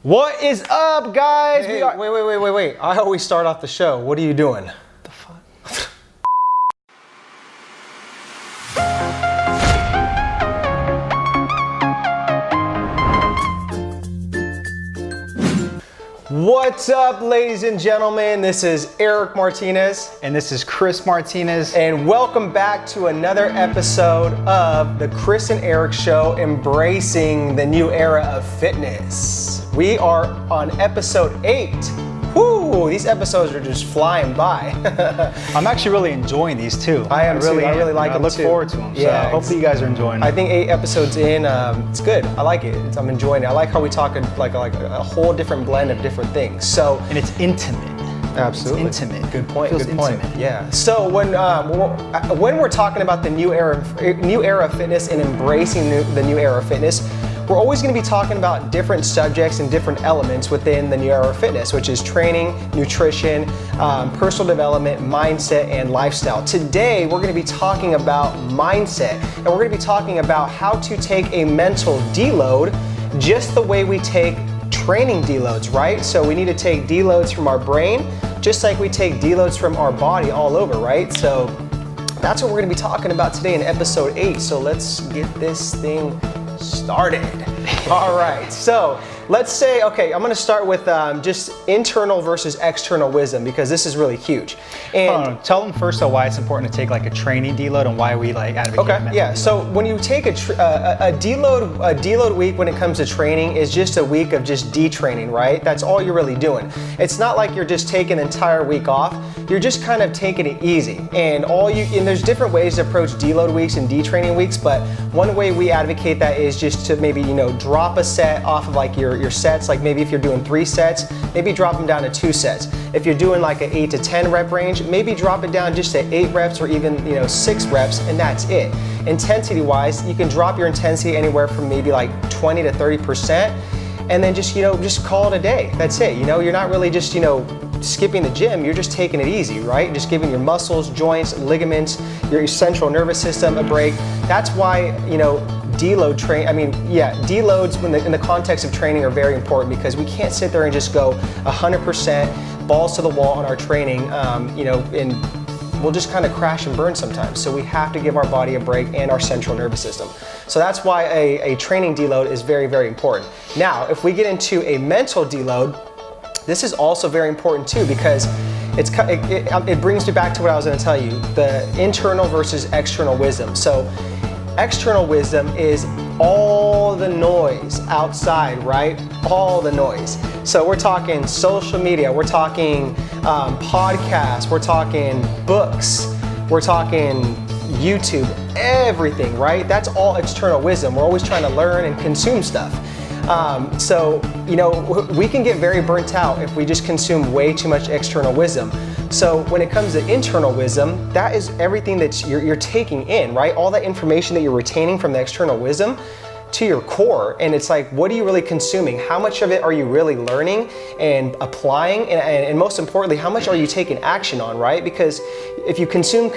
What is up, guys? Hey, wait. I always start off the show. What are you doing? The fuck? What's up, ladies and gentlemen? This is Eric Martinez. And this is Chris Martinez. And welcome back to another episode of the Chris and Eric Show, embracing the new era of fitness. We are on episode 8. Woo! These episodes are just flying by. I'm actually really enjoying these too. I am too. I really like them too. I look forward to them. Yeah, so hopefully you guys are enjoying them. I think 8 episodes in, it's good. I like it. I'm enjoying it. I like how we talk like a whole different blend of different things. So and it's intimate. Absolutely. It's intimate. Good point. It feels Good point. intimate. Yeah. So when we're talking about the new era of fitness and embracing the new era of fitness, we're always going to be talking about different subjects and different elements within the new era of fitness, which is training, nutrition, personal development, mindset, and lifestyle. Today, we're going to be talking about mindset, and we're going to be talking about how to take a mental deload just the way we take training deloads, right? So we need to take deloads from our brain, just like we take deloads from our body all over, right? So that's what we're going to be talking about today in episode 8. So let's get this thing started. All right, so let's say, okay, I'm going to start with just internal versus external wisdom, because this is really huge. And tell them first though why it's important to take like a training deload and why we like advocate. Okay, yeah. So when you take a deload week when it comes to training is just a week of just detraining, right? That's all you're really doing. It's not like you're just taking an entire week off. You're just kind of taking it easy. And there's different ways to approach deload weeks and detraining weeks, but one way we advocate that is just to maybe, drop a set off of like your sets. Like maybe if you're doing 3 sets, maybe drop them down to 2 sets. If you're doing like an 8 to 10 rep range, maybe drop it down just to 8 reps or even 6 reps, and that's it. Intensity wise, you can drop your intensity anywhere from maybe like 20 to 30%, and then just call it a day. That's it. You're not really just skipping the gym. You're just taking it easy, right? Just giving your muscles, joints, ligaments, your central nervous system a break. That's why deloads in the context of training are very important, because we can't sit there and just go 100% balls to the wall on our training, and we'll just kind of crash and burn sometimes. So we have to give our body a break and our central nervous system. So that's why a training deload is very, very important. Now, if we get into a mental deload, this is also very important too, because it brings me back to what I was going to tell you, the internal versus external wisdom. So external wisdom is all the noise outside, right? All the noise. So we're talking social media, we're talking podcasts, we're talking books, we're talking YouTube, everything, right? That's all external wisdom. We're always trying to learn and consume stuff. We can get very burnt out if we just consume way too much external wisdom. So when it comes to internal wisdom, that is everything that you're taking in, right? All that information that you're retaining from the external wisdom to your core. And it's like, what are you really consuming? How much of it are you really learning and applying? And most importantly, how much are you taking action on, right? Because if you consume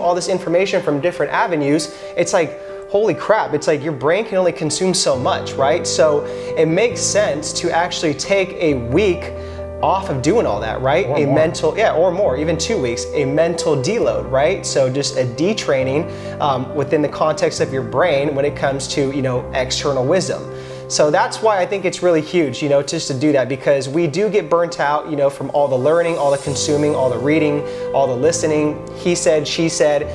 all this information from different avenues, it's like, holy crap, it's like your brain can only consume so much, right? So it makes sense to actually take a week off of doing all that, right? Or more, even 2 weeks, a mental deload, right? So just a detraining within the context of your brain when it comes to, external wisdom. So that's why I think it's really huge, just to do that, because we do get burnt out, from all the learning, all the consuming, all the reading, all the listening, he said, she said,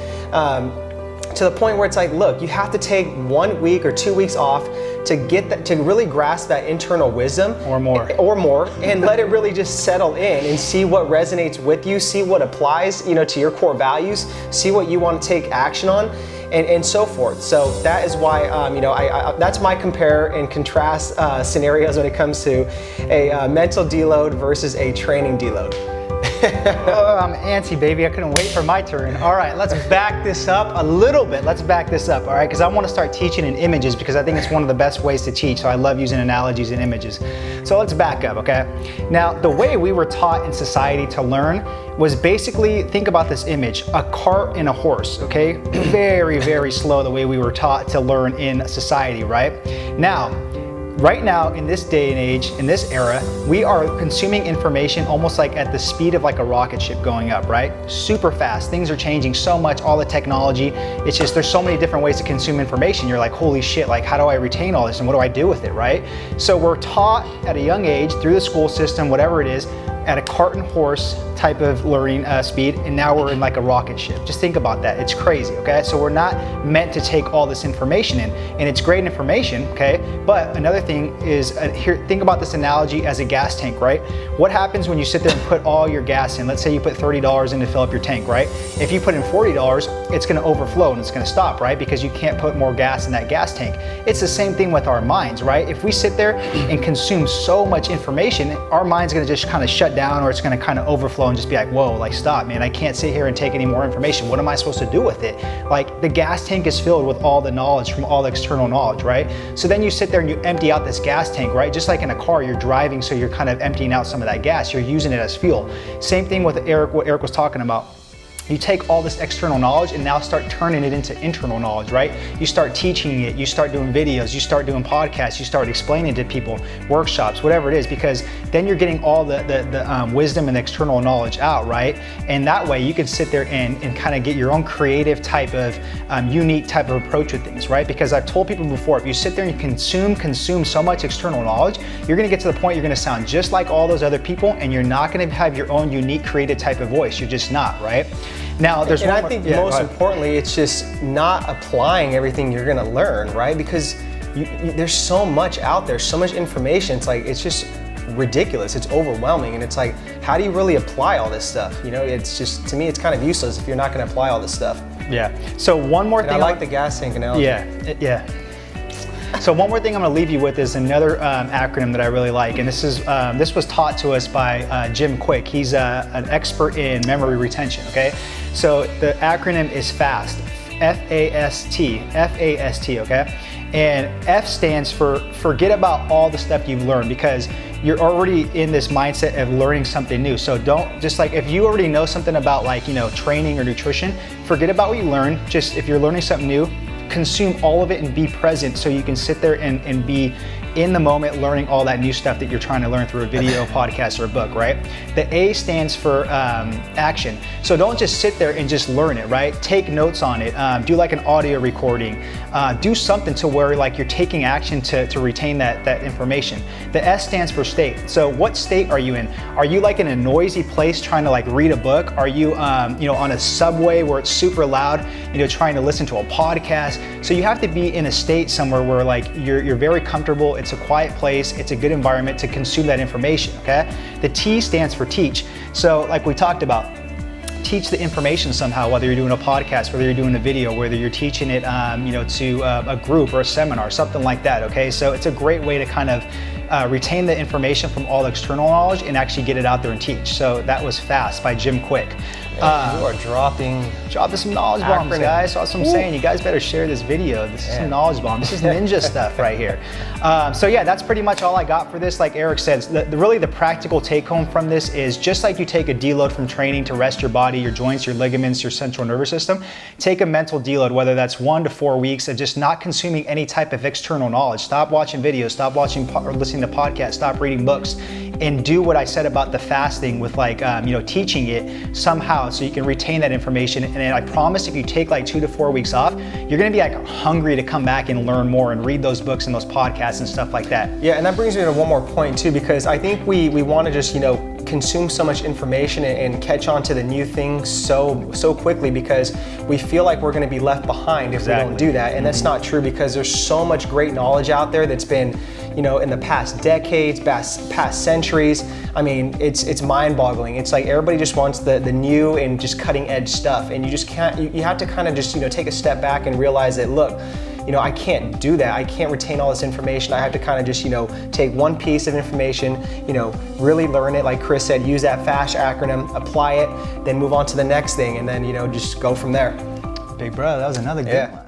to the point where it's like, look, you have to take 1 week or 2 weeks off to get that, to really grasp that internal wisdom or more, and let it really just settle in and see what resonates with you, see what applies, to your core values, see what you want to take action on, and so forth. So that is why, that's my compare and contrast scenarios when it comes to a mental deload versus a training deload. I'm antsy, baby. I couldn't wait for my turn. All right, let's back this up a little bit. Let's back this up, all right? Because I want to start teaching in images, because I think it's one of the best ways to teach. So I love using analogies and images. So let's back up, okay? Now, the way we were taught in society to learn was basically, think about this image, a cart and a horse, okay? Very, very slow the way we were taught to learn in society, right? Now, right now in this day and age, in this era, we are consuming information almost like at the speed of like a rocket ship going up, right? Super fast. Things are changing so much, all the technology. It's just, there's so many different ways to consume information. You're like, holy shit, like how do I retain all this and what do I do with it, right? So we're taught at a young age through the school system, whatever it is, at a cart and horse type of learning speed, and now we're in like a rocket ship. Just think about that. It's crazy, okay? So we're not meant to take all this information in, and it's great information, okay? But another thing is, here, think about this analogy as a gas tank, right? What happens when you sit there and put all your gas in? Let's say you put $30 in to fill up your tank, right? If you put in $40, it's gonna overflow and it's gonna stop, right? Because you can't put more gas in that gas tank. It's the same thing with our minds, right? If we sit there and consume so much information, our mind's gonna just kind of shut down, or it's gonna kind of overflow and just be like, whoa, like stop, man, I can't sit here and take any more information. What am I supposed to do with it? Like the gas tank is filled with all the knowledge from all the external knowledge, right? So then you sit there and you empty out this gas tank, right? Just like in a car, you're driving, so you're kind of emptying out some of that gas. You're using it as fuel. Same thing with Eric, what Eric was talking about. You take all this external knowledge and now start turning it into internal knowledge, right? You start teaching it, you start doing videos, you start doing podcasts, you start explaining to people, workshops, whatever it is, because then you're getting all the wisdom and external knowledge out, right? And that way you can sit there and kind of get your own creative type of, unique type of approach with things, right? Because I've told people before, if you sit there and you consume so much external knowledge, you're gonna get to the point you're gonna sound just like all those other people, and you're not gonna have your own unique creative type of voice. You're just not, right? Now, there's I think most importantly, it's just not applying everything you're gonna learn, right? Because there's so much out there, so much information. It's like, it's just ridiculous. It's overwhelming, and it's like, how do you really apply all this stuff? You know, it's just, to me, it's kind of useless if you're not gonna apply all this stuff. Yeah. So one more thing. I like the gas tank analogy. Yeah. So one more thing I'm going to leave you with is another acronym that I really like, and this was taught to us by Jim Quick. He's an expert in memory retention. Okay, so the acronym is FAST, F-A-S-T, F-A-S-T. Okay, and F stands for forget about all the stuff you've learned, because you're already in this mindset of learning something new. So don't, just like if you already know something about, like, you know, training or nutrition, forget about what you learned. Just if you're learning something new, consume all of it and be present, so you can sit there and be in the moment learning all that new stuff that you're trying to learn through a video, podcast, or a book, right? The A stands for action. So don't just sit there and just learn it, right? Take notes on it, do like an audio recording, do something to where like you're taking action to retain that information. The S stands for state. So what state are you in? Are you like in a noisy place trying to like read a book? Are you you know, on a subway where it's super loud, you know, trying to listen to a podcast? So you have to be in a state somewhere where like you're very comfortable. It's a quiet place, it's a good environment to consume that information, okay? The T stands for teach. So like we talked about, teach the information somehow, whether you're doing a podcast, whether you're doing a video, whether you're teaching it you know, to a group or a seminar, something like that, okay? So it's a great way to kind of retain the information from all external knowledge and actually get it out there and teach. So that was FAST by Jim Quick. You are dropping some knowledge bombs, guys. That's what I'm saying. You guys better share this video. This is some knowledge bomb. This is ninja stuff right here. So yeah, that's pretty much all I got for this. Like Eric said, really the practical take home from this is just like you take a deload from training to rest your body, your joints, your ligaments, your central nervous system, take a mental deload, whether that's 1 to 4 weeks of just not consuming any type of external knowledge. Stop watching videos, stop watching or listening to podcasts, stop reading books, and do what I said about the fasting with like, you know, teaching it somehow so you can retain that information. And I promise if you take like 2 to 4 weeks off, you're gonna be like hungry to come back and learn more and read those books and those podcasts and stuff like that. Yeah, and that brings me to one more point too, because I think we want to just, you know, consume so much information and catch on to the new things so quickly, because we feel like we're going to be left behind if we don't do that. And that's not true, because there's so much great knowledge out there that's been, you know, in the past decades, past centuries. I mean, it's mind-boggling. It's like everybody just wants the new and just cutting edge stuff, and you just can't. You have to kind of just, you know, take a step back and realize that, look, you know, I can't do that. I can't retain all this information. I have to kind of just, you know, take one piece of information, you know, really learn it, like Chris said, use that FAST acronym, apply it, then move on to the next thing, and then, you know, just go from there. Big brother, that was another good one.